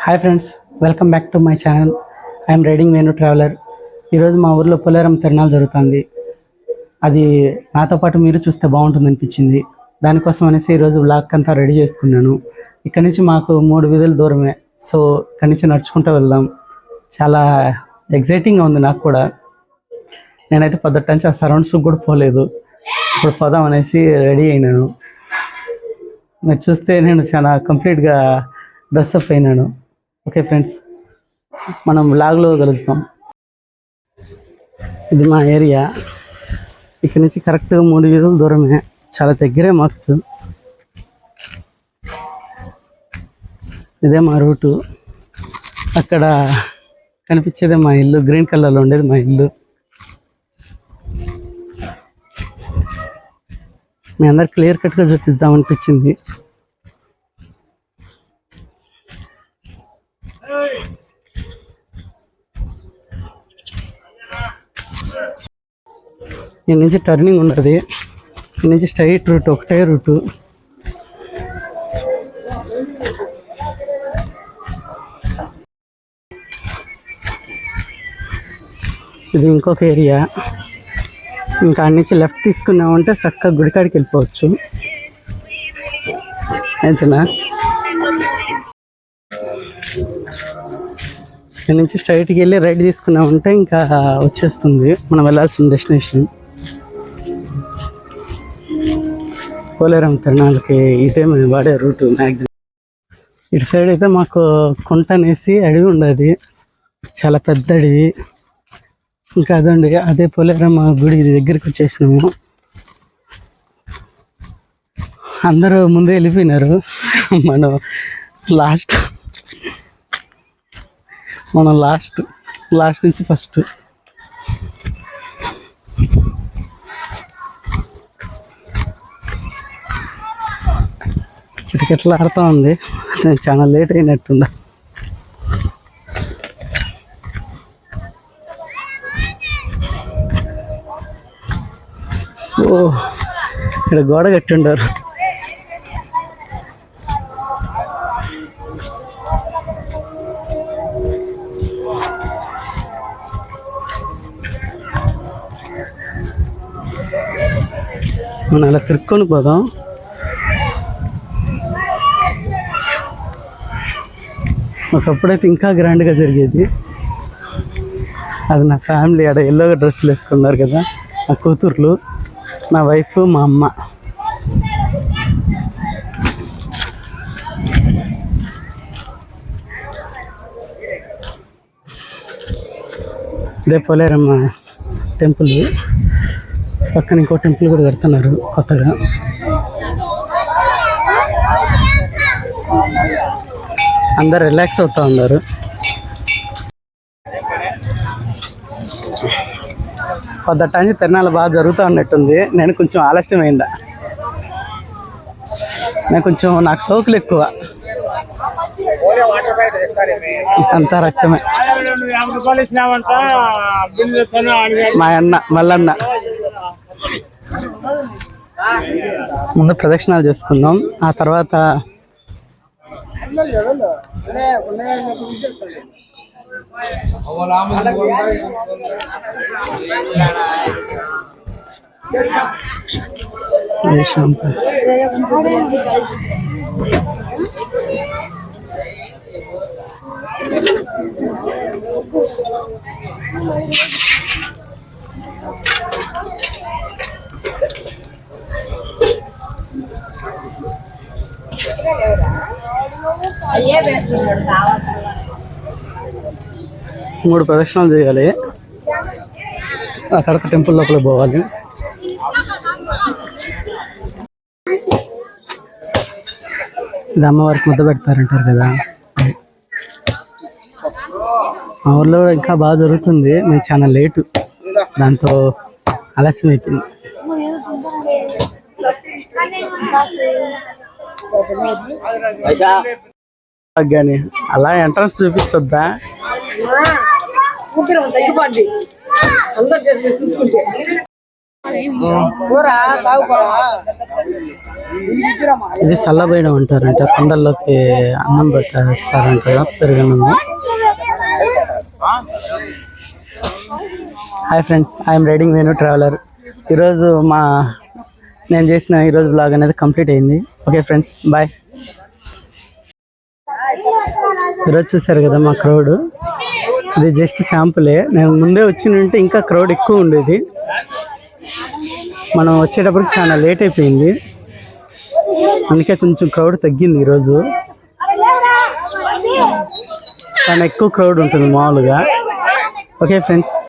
Hi friends, welcome back to my channel. I'm riding Venu traveller. ఈరోజు మా ఊర్లో పోలేరం తిరణాలు జరుగుతుంది. అది నాతో పాటు మీరు చూస్తే బాగుంటుంది అనిపించింది. దానికోసం అనేసి ఈరోజు వ్లాగ్ అంతా రెడీ చేసుకున్నాను. ఇక్కడ నుంచి మాకు 3 వీధుల దూరమే. సో ఇక్కడి నుంచి నడుచుకుంటూ వెళ్దాం. చాలా ఎగ్జైటింగ్గా ఉంది నాకు కూడా. నేనైతే పొద్దుట నుంచి ఆ సరౌండ్స్కి కూడా పోలేదు. ఇప్పుడు పోదాం అనేసి రెడీ అయినాను. మీరు చూస్తే నేను చాలా కంప్లీట్గా డ్రెస్అప్ అయినాను. ఓకే ఫ్రెండ్స్, మనం వ్లాగ్లో కలుస్తాం. ఇది మా ఏరియా. ఇక్కడ నుంచి కరెక్ట్గా 3 వీధుల దూరమే, చాలా దగ్గరే మాకు. ఇదే మా రూటు. అక్కడ కనిపించేదే మా ఇల్లు, గ్రీన్ కలర్లో ఉండేది మా ఇల్లు. మీ అందరు క్లియర్ కట్గా చూపిద్దాం అనిపించింది. దీని నుంచి టర్నింగ్ ఉండదు. దీని నుంచి స్ట్రైట్ రూట్, ఒకటే రూటు. ఇది ఇంకొక ఏరియా. ఇంకా అన్ని నుంచి లెఫ్ట్ తీసుకున్నామంటే చక్కగా గుడికాడికి వెళ్ళిపోవచ్చు. ఏంచనా దీని నుంచి స్ట్రైట్కి వెళ్ళి రైట్ తీసుకున్నామంటే ఇంకా వచ్చేస్తుంది మనం వెళ్ళాల్సిన డెస్టినేషన్. పోలేరం తిరణాలకి ఇదే మేము వాడే రూటు మ్యాక్సిమం. ఇటు సైడ్ అయితే మాకు కుంట అనేసి అడవి ఉండదు, చాలా పెద్ద అడవి. ఇంకా అదండి, అదే పోలేరం గుడి దగ్గరికి వచ్చేసినాము. అందరూ ముందే వెళ్ళిపోయినారు. మనం లాస్ట్ నుంచి ఫస్ట్. ఇటుకెట్లా ఆడుతూ ఉంది. నేను చాలా లేట్ అయినట్టుందా. ఓ, ఇక్కడ గోడ కట్టిండారు. మనం అలా తిరుక్కొని పోదాం. ఒకప్పుడైతే ఇంకా గ్రాండ్గా జరిగేది. అది నా ఫ్యామిలీ ఆడ ఎల్లోగా డ్రెస్సులు వేసుకున్నారు కదా, నా కూతుర్లు, నా వైఫ్, మా అమ్మ. ఇదే పోలేరమ్మ టెంపుల్. పక్కన ఇంకో టెంపుల్ కూడా కడుతున్నారు కొత్తగా. అందరు రిలాక్స్ అవుతూ ఉన్నారు. పొద్దుట నుంచి తిరణాలు బాగా జరుగుతూ ఉన్నట్టుంది. నేను కొంచెం ఆలస్యమైందా. నాకు సోకులు ఎక్కువ, అంతా రక్తమే. మా అన్న మల్లన్న ముందు ప్రదక్షిణాలు చేసుకుందాం, ఆ తర్వాత మూడు ప్రదక్షిణాలు చేయాలి. అక్కడ టెంపుల్ లోపల పోవాలి. ఇది అమ్మవారికి ముద్ద పెడతారంటారు కదా. మా ఊర్లో ఇంకా బాగా జరుగుతుంది. మేము చాలా లేటు, దాంతో ఆలస్యం అయిపోయింది. కానీ అలా ఎంట్రన్స్ చూపించొద్దా? ఇది సల్లబోయడం అంటారంట, కుండల్లోకి అన్నం పెట్టేస్తారంట పెరుగన్నము. Hi friends, I'm riding Venu traveller. ఈరోజు నేను చేసిన ఈరోజు బ్లాగ్ అనేది కంప్లీట్ అయింది. Okay friends, bye. ఈరోజు చూసారు కదా మా క్రౌడ్, ఇది జస్ట్ శాంపులే. నేను ముందే వచ్చిందంటే ఇంకా క్రౌడ్ ఎక్కువ ఉండేది. మనం వచ్చేటప్పటికి చాలా లేట్ అయిపోయింది, అందుకే కొంచెం క్రౌడ్ తగ్గింది. ఈరోజు చాలా ఎక్కువ క్రౌడ్ ఉంటుంది మామూలుగా. Okay friends.